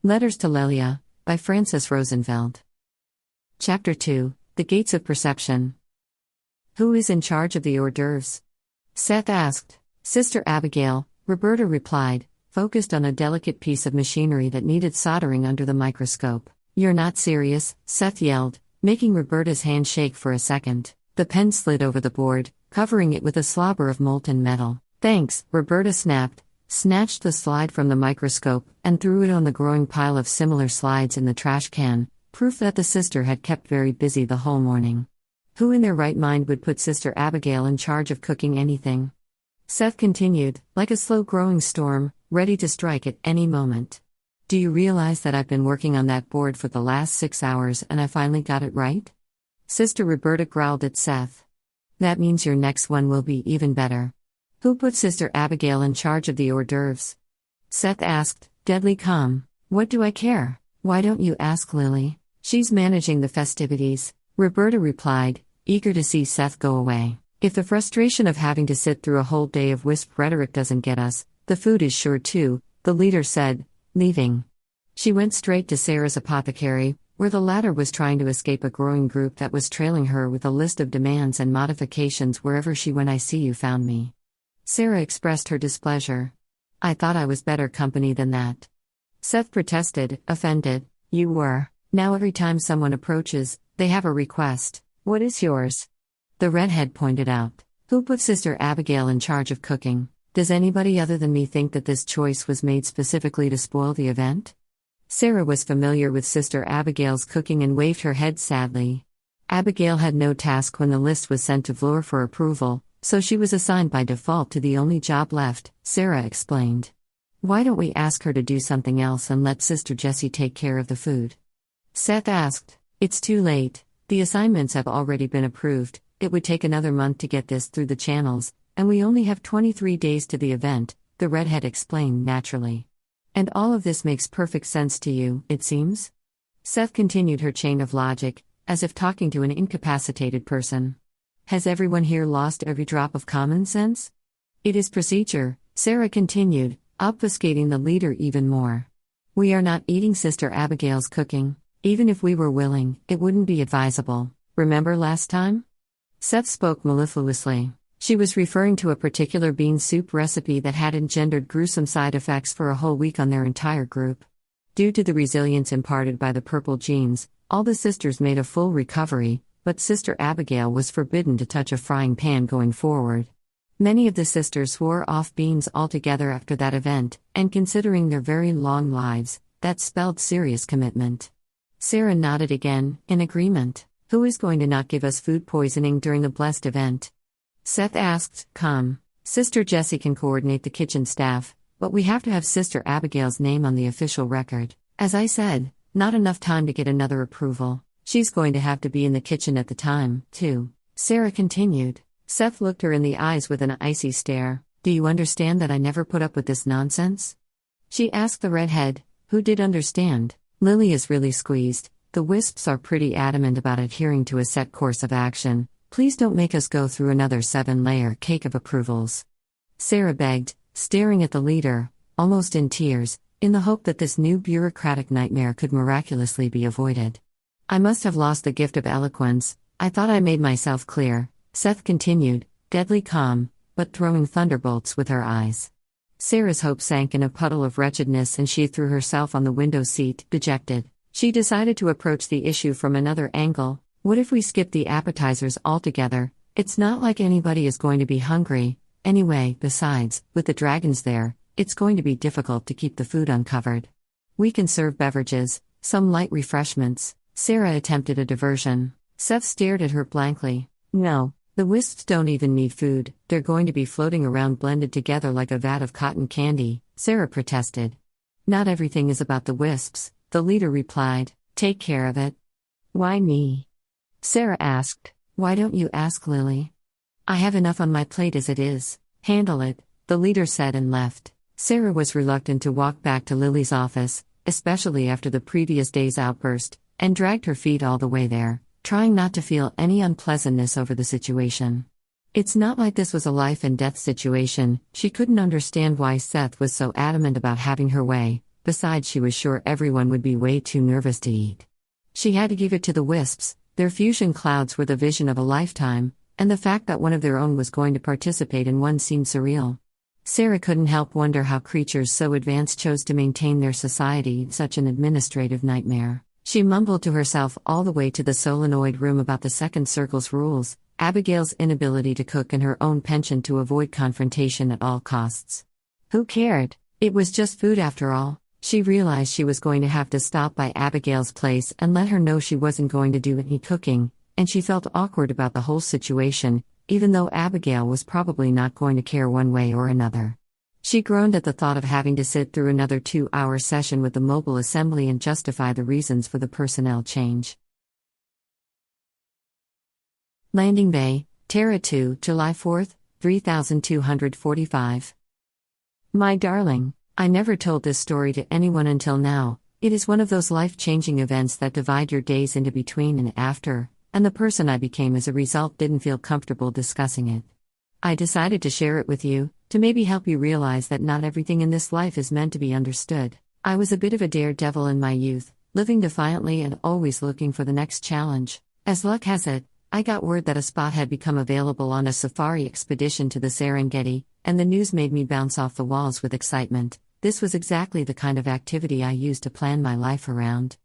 Letters to Lelia, by Frances Rosenfeld. Chapter 2, The Gates of Perception. Who is in charge of the hors d'oeuvres? Seth asked. Sister Abigail, Roberta replied, focused on a delicate piece of machinery that needed soldering under the microscope. You're not serious, Seth yelled, making Roberta's hand shake for a second. The pen slid over the board, covering it with a slobber of molten metal. Thanks, Roberta snapped, snatched the slide from the microscope, and threw it on the growing pile of similar slides in the trash can, proof that the sister had kept very busy the whole morning. Who in their right mind would put Sister Abigail in charge of cooking anything? Seth continued, like a slow-growing storm, ready to strike at any moment. Do you realize that I've been working on that board for the last 6 hours and I finally got it right? Sister Roberta growled at Seth. That means your next one will be even better. Who put Sister Abigail in charge of the hors d'oeuvres? Seth asked, deadly calm. What do I care? Why don't you ask Lily? She's managing the festivities, Roberta replied, eager to see Seth go away. If the frustration of having to sit through a whole day of wisp rhetoric doesn't get us, the food is sure to, the leader said, leaving. She went straight to Sarah's apothecary, where the latter was trying to escape a growing group that was trailing her with a list of demands and modifications wherever she went. I see you found me. Sarah expressed her displeasure. I thought I was better company than that. Seth protested, offended. You were. Now every time someone approaches, they have a request. What is yours? The redhead pointed out. Who put Sister Abigail in charge of cooking? Does anybody other than me think that this choice was made specifically to spoil the event? Sarah was familiar with Sister Abigail's cooking and waved her head sadly. Abigail had no task when the list was sent to Vlor for approval, so she was assigned by default to the only job left, Sarah explained. Why don't we ask her to do something else and let Sister Jessie take care of the food? Seth asked. It's too late. The assignments have already been approved. It would take another month to get this through the channels, and we only have 23 days to the event, the redhead explained naturally. And all of this makes perfect sense to you, it seems? Seth continued her chain of logic, as if talking to an incapacitated person. Has everyone here lost every drop of common sense? It is procedure, Sarah continued, obfuscating the leader even more. We are not eating Sister Abigail's cooking. Even if we were willing, it wouldn't be advisable. Remember last time? Seth spoke mellifluously. She was referring to a particular bean soup recipe that had engendered gruesome side effects for a whole week on their entire group. Due to the resilience imparted by the purple genes, all the sisters made a full recovery, but Sister Abigail was forbidden to touch a frying pan going forward. Many of the sisters swore off beans altogether after that event, and considering their very long lives, that spelled serious commitment. Sarah nodded again, in agreement. Who is going to not give us food poisoning during the blessed event? Seth asked, calm. Sister Jessie can coordinate the kitchen staff, but we have to have Sister Abigail's name on the official record. As I said, not enough time to get another approval. She's going to have to be in the kitchen at the time, too. Sarah continued. Seth looked her in the eyes with an icy stare. Do you understand that I never put up with this nonsense? She asked the redhead, who did understand. Lily is really squeezed. The wisps are pretty adamant about adhering to a set course of action. Please don't make us go through another 7-layer cake of approvals. Sarah begged, staring at the leader, almost in tears, in the hope that this new bureaucratic nightmare could miraculously be avoided. I must have lost the gift of eloquence. I thought I made myself clear, Seth continued, deadly calm, but throwing thunderbolts with her eyes. Sarah's hope sank in a puddle of wretchedness and she threw herself on the window seat, dejected. She decided to approach the issue from another angle. What if we skip the appetizers altogether? It's not like anybody is going to be hungry. Anyway, besides, with the dragons there, it's going to be difficult to keep the food uncovered. We can serve beverages, some light refreshments. Sarah attempted a diversion. Seth stared at her blankly. No, the wisps don't even need food. They're going to be floating around blended together like a vat of cotton candy, Sarah protested. Not everything is about the wisps, the leader replied. Take care of it. Why me? Sarah asked. Why don't you ask Lily? I have enough on my plate as it is. Handle it, the leader said and left. Sarah was reluctant to walk back to Lily's office, especially after the previous day's outburst, and dragged her feet all the way there, trying not to feel any unpleasantness over the situation. It's not like this was a life and death situation. She couldn't understand why Seth was so adamant about having her way, Besides, she was sure everyone would be way too nervous to eat. She had to give it to the wisps. Their fusion clouds were the vision of a lifetime, and the fact that one of their own was going to participate in one seemed surreal. Sarah couldn't help wonder how creatures so advanced chose to maintain their society in such an administrative nightmare. She mumbled to herself all the way to the solenoid room about the second circle's rules, Abigail's inability to cook, and her own penchant to avoid confrontation at all costs. Who cared? It was just food after all. She realized she was going to have to stop by Abigail's place and let her know she wasn't going to do any cooking, and she felt awkward about the whole situation, even though Abigail was probably not going to care one way or another. She groaned at the thought of having to sit through another 2-hour session with the mobile assembly and justify the reasons for the personnel change. Landing Bay, Terra 2, July 4, 3245. My darling, I never told this story to anyone until now. It is one of those life-changing events that divide your days into between and after, and the person I became as a result didn't feel comfortable discussing it. I decided to share it with you, to maybe help you realize that not everything in this life is meant to be understood. I was a bit of a daredevil in my youth, living defiantly and always looking for the next challenge. As luck has it, I got word that a spot had become available on a safari expedition to the Serengeti, and the news made me bounce off the walls with excitement. This was exactly the kind of activity I used to plan my life around.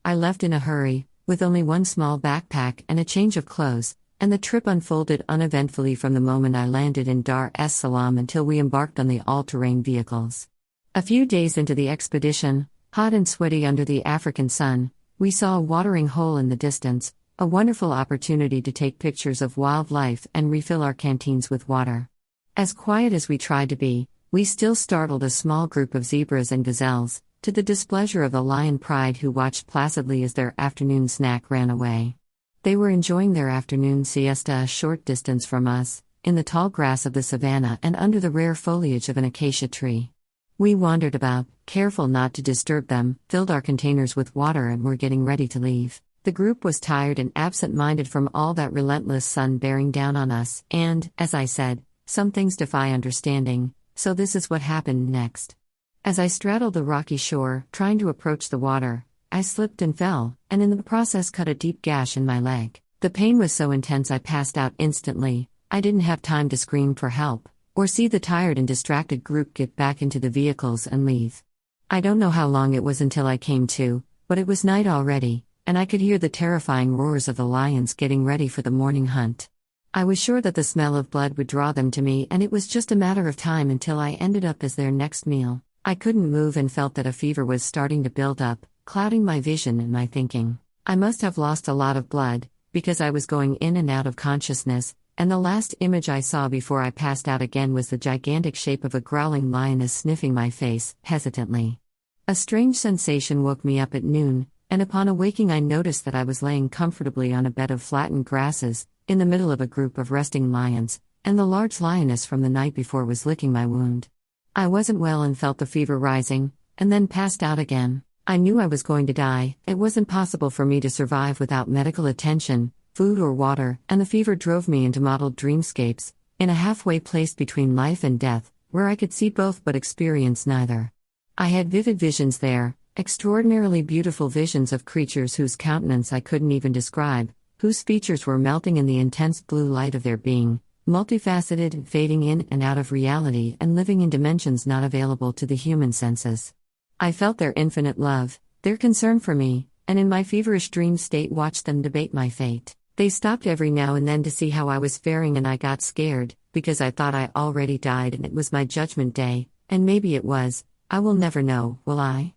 I left in a hurry, with only one small backpack and a change of clothes, and the trip unfolded uneventfully from the moment I landed in Dar es Salaam until we embarked on the all-terrain vehicles. A few days into the expedition, hot and sweaty under the African sun, we saw a watering hole in the distance, a wonderful opportunity to take pictures of wildlife and refill our canteens with water. As quiet as we tried to be, we still startled a small group of zebras and gazelles, to the displeasure of the lion pride who watched placidly as their afternoon snack ran away. They were enjoying their afternoon siesta a short distance from us, in the tall grass of the savannah and under the rare foliage of an acacia tree. We wandered about, careful not to disturb them, filled our containers with water and were getting ready to leave. The group was tired and absent-minded from all that relentless sun bearing down on us, and, as I said, some things defy understanding, so this is what happened next. As I straddled the rocky shore, trying to approach the water, I slipped and fell, and in the process cut a deep gash in my leg. The pain was so intense I passed out instantly. I didn't have time to scream for help, or see the tired and distracted group get back into the vehicles and leave. I don't know how long it was until I came to, but it was night already, and I could hear the terrifying roars of the lions getting ready for the morning hunt. I was sure that the smell of blood would draw them to me, and it was just a matter of time until I ended up as their next meal. I couldn't move and felt that a fever was starting to build up, clouding my vision and my thinking. I must have lost a lot of blood, because I was going in and out of consciousness, and the last image I saw before I passed out again was the gigantic shape of a growling lioness sniffing my face, hesitantly. A strange sensation woke me up at noon, and upon awaking I noticed that I was laying comfortably on a bed of flattened grasses, in the middle of a group of resting lions, and the large lioness from the night before was licking my wound. I wasn't well and felt the fever rising, and then passed out again. I knew I was going to die. It wasn't possible for me to survive without medical attention, food or water, and the fever drove me into mottled dreamscapes, in a halfway place between life and death, where I could see both but experience neither. I had vivid visions there, extraordinarily beautiful visions of creatures whose countenance I couldn't even describe, whose features were melting in the intense blue light of their being, multifaceted and fading in and out of reality and living in dimensions not available to the human senses. I felt their infinite love, their concern for me, and in my feverish dream state watched them debate my fate. They stopped every now and then to see how I was faring, and I got scared, because I thought I already died and it was my judgment day, and maybe it was. I will never know, will I?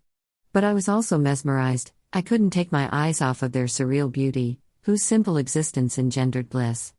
But I was also mesmerized. I couldn't take my eyes off of their surreal beauty, whose simple existence engendered bliss.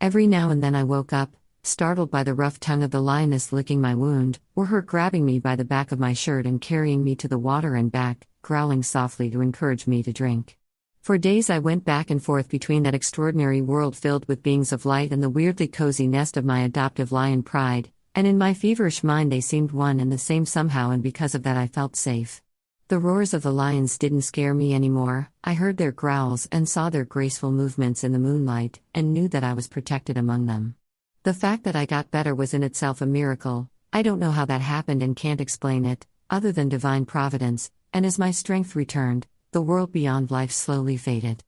Every now and then I woke up, startled by the rough tongue of the lioness licking my wound, or her grabbing me by the back of my shirt and carrying me to the water and back, growling softly to encourage me to drink. For days I went back and forth between that extraordinary world filled with beings of light and the weirdly cozy nest of my adoptive lion pride, and in my feverish mind they seemed one and the same somehow, and because of that I felt safe. The roars of the lions didn't scare me anymore. I heard their growls and saw their graceful movements in the moonlight, and knew that I was protected among them. The fact that I got better was in itself a miracle. I don't know how that happened and can't explain it, other than divine providence, and as my strength returned, the world beyond life slowly faded.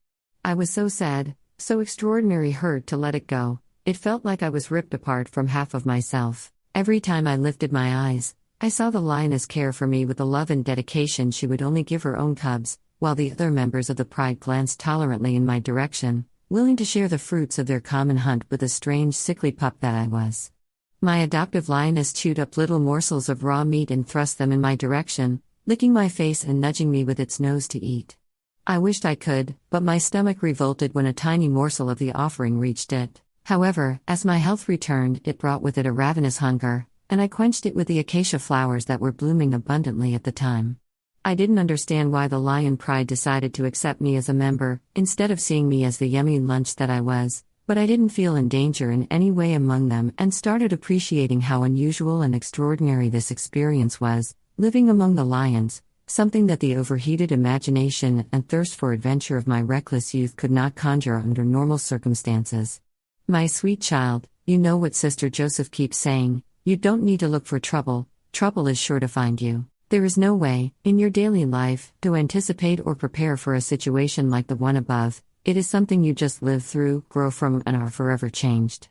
I was so sad, so extraordinary hurt to let it go. It felt like I was ripped apart from half of myself. Every time I lifted my eyes, I saw the lioness care for me with the love and dedication she would only give her own cubs, while the other members of the pride glanced tolerantly in my direction, willing to share the fruits of their common hunt with the strange sickly pup that I was. My adoptive lioness chewed up little morsels of raw meat and thrust them in my direction, licking my face and nudging me with its nose to eat. I wished I could, but my stomach revolted when a tiny morsel of the offering reached it. However, as my health returned, it brought with it a ravenous hunger, and I quenched it with the acacia flowers that were blooming abundantly at the time. I didn't understand why the lion pride decided to accept me as a member, instead of seeing me as the yummy lunch that I was, but I didn't feel in danger in any way among them and started appreciating how unusual and extraordinary this experience was, living among the lions, something that the overheated imagination and thirst for adventure of my reckless youth could not conjure under normal circumstances. My sweet child, you know what Sister Joseph keeps saying, you don't need to look for trouble, trouble is sure to find you. There is no way, in your daily life, to anticipate or prepare for a situation like the one above. It is something you just live through, grow from, and are forever changed.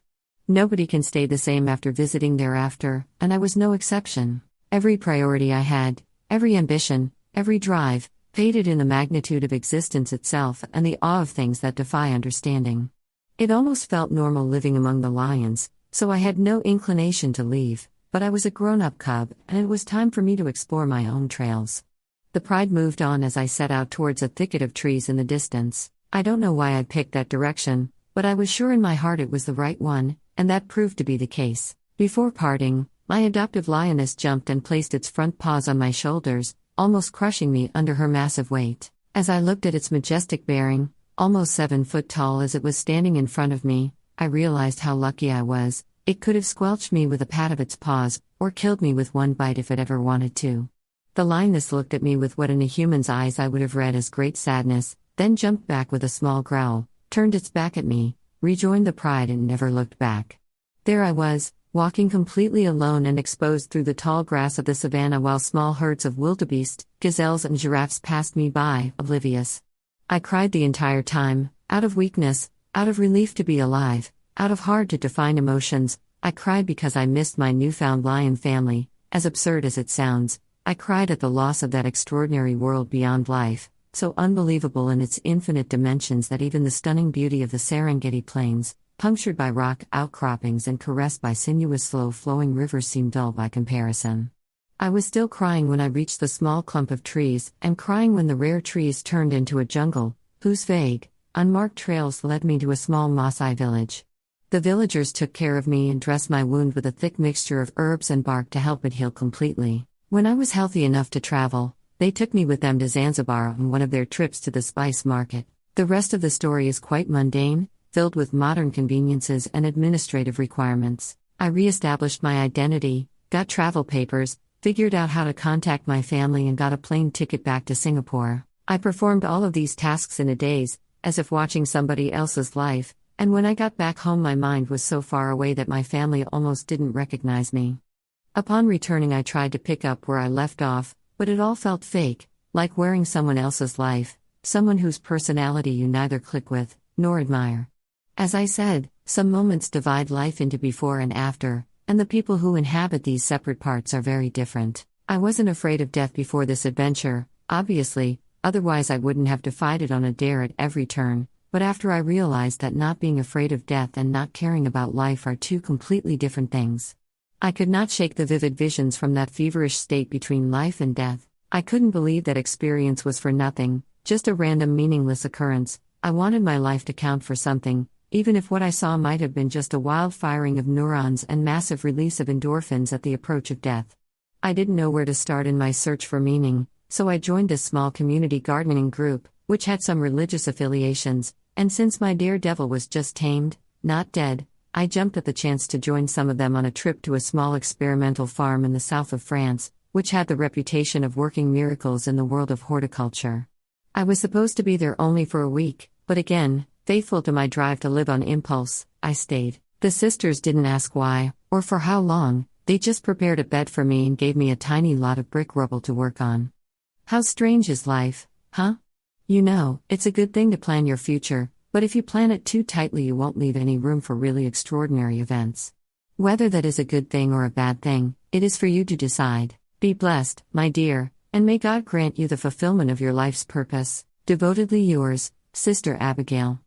Nobody can stay the same after visiting thereafter, and I was no exception. Every priority I had, every ambition, every drive, faded in the magnitude of existence itself and the awe of things that defy understanding. It almost felt normal living among the lions, so I had no inclination to leave, but I was a grown-up cub, and it was time for me to explore my own trails. The pride moved on as I set out towards a thicket of trees in the distance. I don't know why I picked that direction, but I was sure in my heart it was the right one, and that proved to be the case. Before parting, my adoptive lioness jumped and placed its front paws on my shoulders, almost crushing me under her massive weight. As I looked at its majestic bearing, almost 7 foot tall as it was standing in front of me, I realized how lucky I was. It could have squelched me with a pat of its paws, or killed me with one bite if it ever wanted to. The lioness looked at me with what in a human's eyes I would have read as great sadness, then jumped back with a small growl, turned its back at me, rejoined the pride and never looked back. There I was, walking completely alone and exposed through the tall grass of the savannah while small herds of wildebeest, gazelles and giraffes passed me by, oblivious. I cried the entire time, out of weakness, out of relief to be alive, out of hard-to-define emotions. I cried because I missed my newfound lion family. As absurd as it sounds, I cried at the loss of that extraordinary world beyond life, so unbelievable in its infinite dimensions that even the stunning beauty of the Serengeti plains, punctured by rock outcroppings and caressed by sinuous slow-flowing rivers, seemed dull by comparison. I was still crying when I reached the small clump of trees, and crying when the rare trees turned into a jungle, whose vague, unmarked trails led me to a small Maasai village. The villagers took care of me and dressed my wound with a thick mixture of herbs and bark to help it heal completely. When I was healthy enough to travel, they took me with them to Zanzibar on one of their trips to the spice market. The rest of the story is quite mundane, filled with modern conveniences and administrative requirements. I re-established my identity, got travel papers, figured out how to contact my family and got a plane ticket back to Singapore. I performed all of these tasks in a daze, as if watching somebody else's life, and when I got back home my mind was so far away that my family almost didn't recognize me. Upon returning I tried to pick up where I left off, but it all felt fake, like wearing someone else's life, someone whose personality you neither click with, nor admire. As I said, some moments divide life into before and after, and the people who inhabit these separate parts are very different. I wasn't afraid of death before this adventure, obviously, otherwise I wouldn't have defied it on a dare at every turn, but after I realized that not being afraid of death and not caring about life are two completely different things. I could not shake the vivid visions from that feverish state between life and death. I couldn't believe that experience was for nothing, just a random meaningless occurrence. I wanted my life to count for something, even if what I saw might have been just a wild firing of neurons and massive release of endorphins at the approach of death. I didn't know where to start in my search for meaning, so I joined this small community gardening group, which had some religious affiliations, and since my daredevil was just tamed, not dead, I jumped at the chance to join some of them on a trip to a small experimental farm in the south of France, which had the reputation of working miracles in the world of horticulture. I was supposed to be there only for a week, but again, faithful to my drive to live on impulse, I stayed. The sisters didn't ask why, or for how long, They just prepared a bed for me and gave me a tiny lot of brick rubble to work on. How strange is life, huh? You know, it's a good thing to plan your future, but if you plan it too tightly, you won't leave any room for really extraordinary events. Whether that is a good thing or a bad thing, it is for you to decide. Be blessed, my dear, and may God grant you the fulfillment of your life's purpose. Devotedly yours, Sister Abigail.